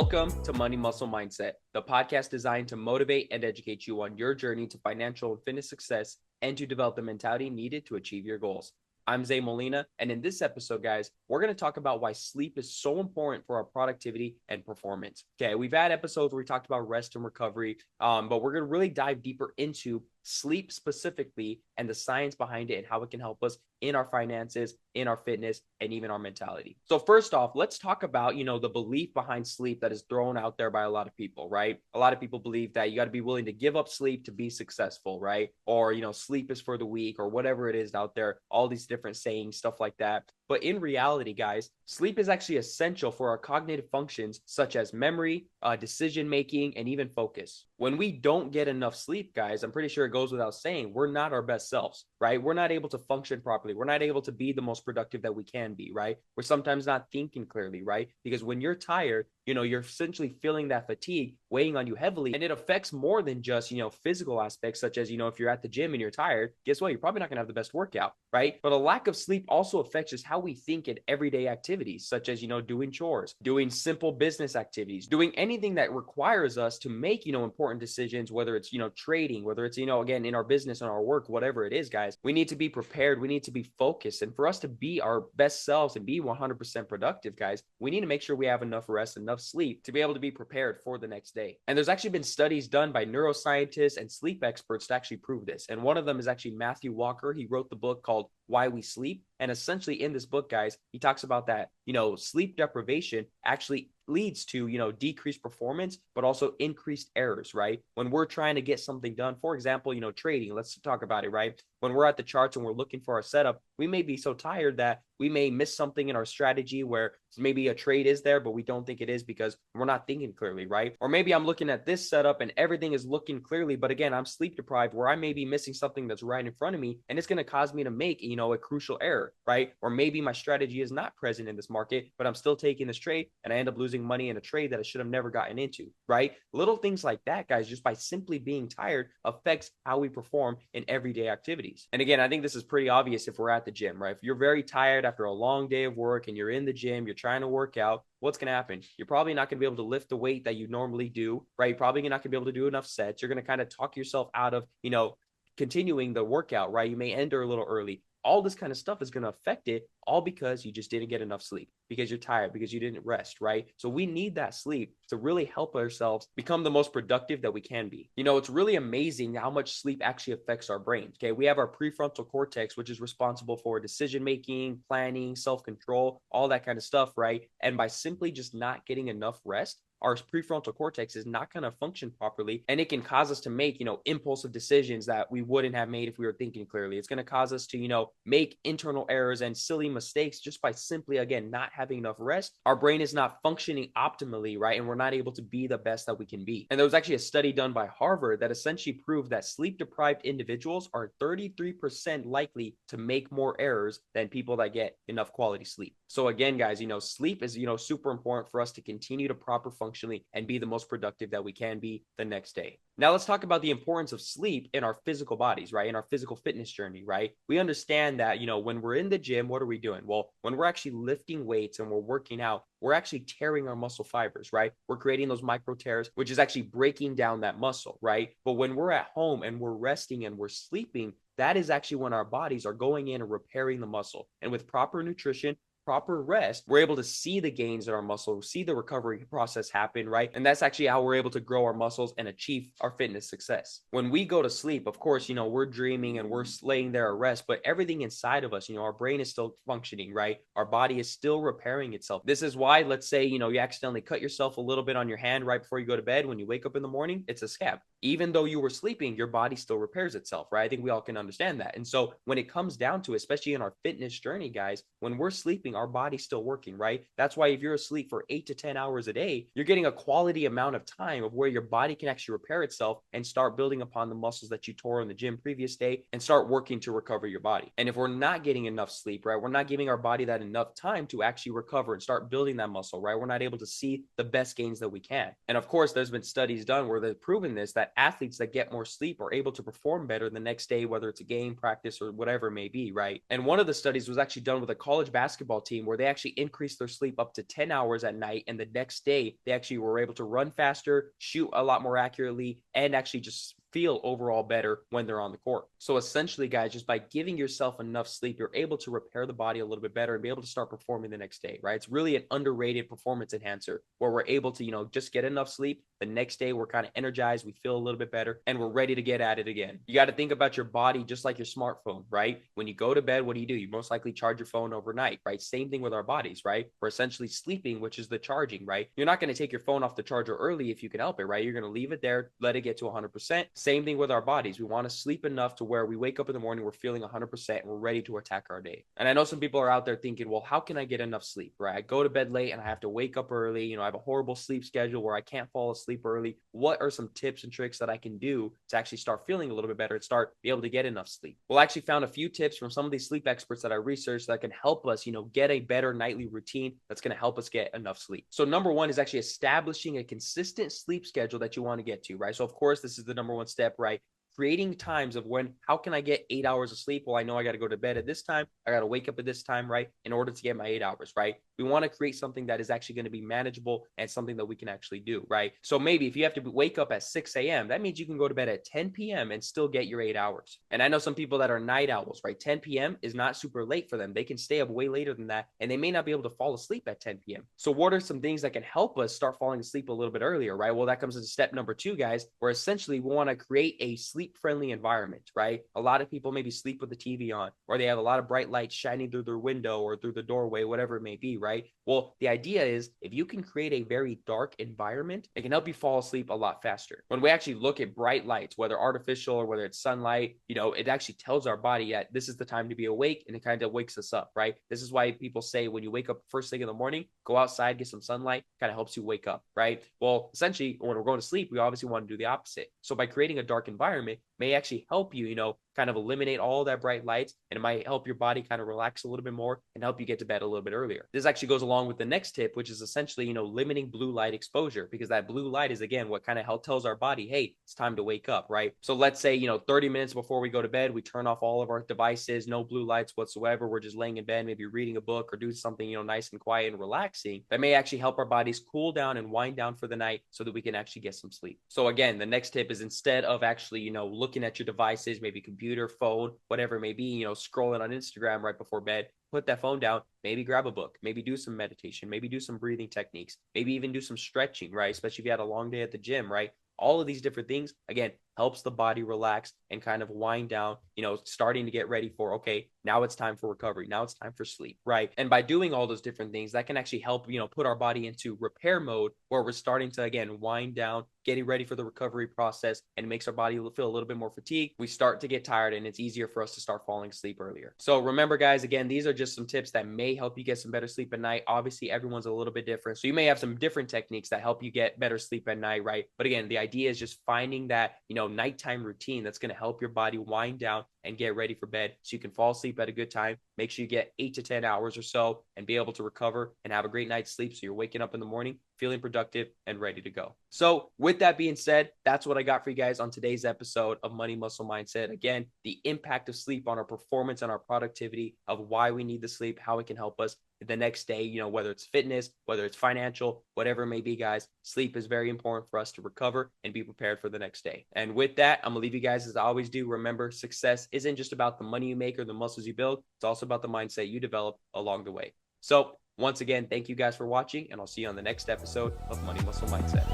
Welcome to Money Muscle Mindset, the podcast designed to motivate and educate you on your journey to financial and fitness success and to develop the mentality needed to achieve your goals. I'm Zay Molina, and in this episode, guys, we're going to talk about why sleep is so important for our productivity and performance. Okay, we've had episodes where we talked about rest and recovery, but we're going to really dive deeper into sleep specifically and the science behind it and how it can help us in our finances, in our fitness, and even our mentality. So first off, let's talk about, the belief behind sleep that is thrown out there by a lot of people, right? A lot of people believe that you got to be willing to give up sleep to be successful, right? Or, sleep is for the weak or whatever it is out there, all these different sayings, stuff like that. But in reality, guys, sleep is actually essential for our cognitive functions such as memory, decision-making, and even focus. When we don't get enough sleep, guys, I'm pretty sure it goes without saying, we're not our best selves, right? We're not able to function properly. We're not able to be the most productive that we can be, right? We're sometimes not thinking clearly, right? Because when you're tired, you're essentially feeling that fatigue weighing on you heavily, and it affects more than just, physical aspects, such as, if you're at the gym and you're tired, guess what? You're probably not gonna have the best workout, right? But a lack of sleep also affects just how we think in everyday activities, such as, doing chores, doing simple business activities, doing anything that requires us to make, important decisions, whether it's, trading, whether it's, again, in our business and our work, whatever it is, guys, we need to be prepared. We need to be focused. And for us to be our best selves and be 100% productive, guys, we need to make sure we have enough rest, enough sleep to be able to be prepared for the next day. And there's actually been studies done by neuroscientists and sleep experts to actually prove this. And one of them is actually Matthew Walker. He wrote the book called Why We Sleep. And essentially in this book, guys, he talks about that, sleep deprivation actually leads to, decreased performance, but also increased errors, right? When we're trying to get something done, for example, trading, let's talk about it, right? When we're at the charts and we're looking for our setup, we may be so tired that we may miss something in our strategy where maybe a trade is there, but we don't think it is because we're not thinking clearly, right? Or maybe I'm looking at this setup and everything is looking clearly, but again, I'm sleep deprived where I may be missing something that's right in front of me, and it's going to cause me to make, a crucial error, right? Or maybe my strategy is not present in this market, but I'm still taking this trade and I end up losing money in a trade that I should have never gotten into, right? Little things like that, guys, just by simply being tired affects how we perform in everyday activities. And again, I think this is pretty obvious if we're at the gym, right? If you're very tired after a long day of work and you're in the gym, you're trying to work out, what's going to happen? You're probably not going to be able to lift the weight that you normally do, right? You're probably not going to be able to do enough sets. You're going to kind of talk yourself out of, continuing the workout, right? You may end a little early. All this kind of stuff is going to affect it, all because you just didn't get enough sleep, because you're tired, because you didn't rest, right? So we need that sleep to really help ourselves become the most productive that we can be. It's really amazing how much sleep actually affects our brain. Okay, we have our prefrontal cortex, which is responsible for decision-making, planning, self-control, all that kind of stuff, right? And by simply just not getting enough rest, our prefrontal cortex is not going to function properly, and it can cause us to make, impulsive decisions that we wouldn't have made if we were thinking clearly. It's going to cause us to, make internal errors and silly mistakes just by simply, again, not having enough rest. Our brain is not functioning optimally, right? And we're not able to be the best that we can be. And there was actually a study done by Harvard that essentially proved that sleep-deprived individuals are 33% likely to make more errors than people that get enough quality sleep. So again, guys, sleep is, super important for us to continue to proper functionally and be the most productive that we can be the next day. Now let's talk about the importance of sleep in our physical bodies, right? In our physical fitness journey, right? We understand that, when we're in the gym, what are we doing? Well, when we're actually lifting weights and we're working out, we're actually tearing our muscle fibers, right? We're creating those micro tears, which is actually breaking down that muscle, right? But when we're at home and we're resting and we're sleeping, that is actually when our bodies are going in and repairing the muscle. And with proper nutrition, proper rest, we're able to see the gains in our muscle, see the recovery process happen, right? And that's actually how we're able to grow our muscles and achieve our fitness success. When we go to sleep, of course, we're dreaming and we're laying there at rest, but everything inside of us, our brain is still functioning, right? Our body is still repairing itself. This is why, let's say, you accidentally cut yourself a little bit on your hand right before you go to bed. When you wake up in the morning, it's a scab. Even though you were sleeping, your body still repairs itself, right? I think we all can understand that. And so when it comes down to, especially in our fitness journey, guys, when we're sleeping, our body's still working, right? That's why if you're asleep for 8 to 10 hours a day, you're getting a quality amount of time of where your body can actually repair itself and start building upon the muscles that you tore in the gym previous day and start working to recover your body. And if we're not getting enough sleep, right, we're not giving our body that enough time to actually recover and start building that muscle, right? We're not able to see the best gains that we can. And of course, there's been studies done where they've proven this, that athletes that get more sleep are able to perform better the next day, whether it's a game, practice, or whatever it may be, right? And one of the studies was actually done with a college basketball basketball team where they actually increased their sleep up to 10 hours at night. And the next day, they actually were able to run faster, shoot a lot more accurately, and actually just feel overall better when they're on the court. So essentially, guys, just by giving yourself enough sleep, you're able to repair the body a little bit better and be able to start performing the next day, right? It's really an underrated performance enhancer where we're able to, just get enough sleep. The next day, we're kind of energized, we feel a little bit better, and we're ready to get at it again. You got to think about your body just like your smartphone, right? When you go to bed, what do? You most likely charge your phone overnight, right? Same thing with our bodies, right? We're essentially sleeping, which is the charging, right? You're not going to take your phone off the charger early if you can help it, right? You're going to leave it there, let it get to 100%. Same thing with our bodies. We want to sleep enough to where we wake up in the morning, we're feeling 100% and we're ready to attack our day. And I know some people are out there thinking, well, how can I get enough sleep, right? I go to bed late and I have to wake up early. I have a horrible sleep schedule where I can't fall asleep early. What are some tips and tricks that I can do to actually start feeling a little bit better and start be able to get enough sleep? Well, I actually found a few tips from some of these sleep experts that I researched that can help us, get a better nightly routine that's going to help us get enough sleep. So number one is actually establishing a consistent sleep schedule that you want to get to, right? So of course, this is the number one step, right? Creating times of how can I get 8 hours of sleep? Well, I know I got to go to bed at this time. I got to wake up at this time, right? In order to get my 8 hours, right? We want to create something that is actually going to be manageable and something that we can actually do, right? So maybe if you have to wake up at 6 a.m., that means you can go to bed at 10 p.m. and still get your 8 hours. And I know some people that are night owls, right? 10 p.m. is not super late for them. They can stay up way later than that, and they may not be able to fall asleep at 10 p.m. So what are some things that can help us start falling asleep a little bit earlier, right? Well, that comes into step number 2, guys, where essentially we want to create a sleep-friendly environment, right? A lot of people maybe sleep with the TV on, or they have a lot of bright lights shining through their window or through the doorway, whatever it may be, right? Well, the idea is if you can create a very dark environment, it can help you fall asleep a lot faster. When we actually look at bright lights, whether artificial or whether it's sunlight, it actually tells our body that this is the time to be awake, and it kind of wakes us up, right? This is why people say when you wake up first thing in the morning, go outside, get some sunlight, kind of helps you wake up, right? Well, essentially, when we're going to sleep, we obviously want to do the opposite. So by creating a dark environment may actually help you, kind of eliminate all that bright lights, and it might help your body kind of relax a little bit more and help you get to bed a little bit earlier. This actually goes along with the next tip, which is essentially, limiting blue light exposure, because that blue light is, again, what kind of tells our body, hey, it's time to wake up, right? So let's say, 30 minutes before we go to bed, we turn off all of our devices, no blue lights whatsoever. We're just laying in bed, maybe reading a book or doing something, nice and quiet and relaxing. That may actually help our bodies cool down and wind down for the night so that we can actually get some sleep. So again, the next tip is instead of actually, looking at your devices, maybe computer, phone, whatever it may be, scrolling on Instagram right before bed, put that phone down, maybe grab a book, maybe do some meditation, maybe do some breathing techniques, maybe even do some stretching, right? Especially if you had a long day at the gym, right? All of these different things, again, helps the body relax and kind of wind down, starting to get ready for, okay, now it's time for recovery. Now it's time for sleep, right? And by doing all those different things, that can actually help, put our body into repair mode where we're starting to, again, wind down, getting ready for the recovery process, and it makes our body feel a little bit more fatigued. We start to get tired, and it's easier for us to start falling asleep earlier. So remember, guys, again, these are just some tips that may help you get some better sleep at night. Obviously, everyone's a little bit different. So you may have some different techniques that help you get better sleep at night, right? But again, the idea is just finding that, nighttime routine that's going to help your body wind down and get ready for bed so you can fall asleep at a good time. Make sure you get 8 to 10 hours or so and be able to recover and have a great night's sleep so you're waking up in the morning feeling productive and ready to go. So with that being said, that's what I got for you guys on today's episode of Money Muscle Mindset. Again, the impact of sleep on our performance and our productivity, of why we need the sleep, how it can help us the next day, whether it's fitness, whether it's financial, whatever it may be, guys, sleep is very important for us to recover and be prepared for the next day. And with that, I'm gonna leave you guys as I always do. Remember, success isn't just about the money you make or the muscles you build. It's also about the mindset you develop along the way. So once again, thank you guys for watching, and I'll see you on the next episode of Money Muscle Mindset.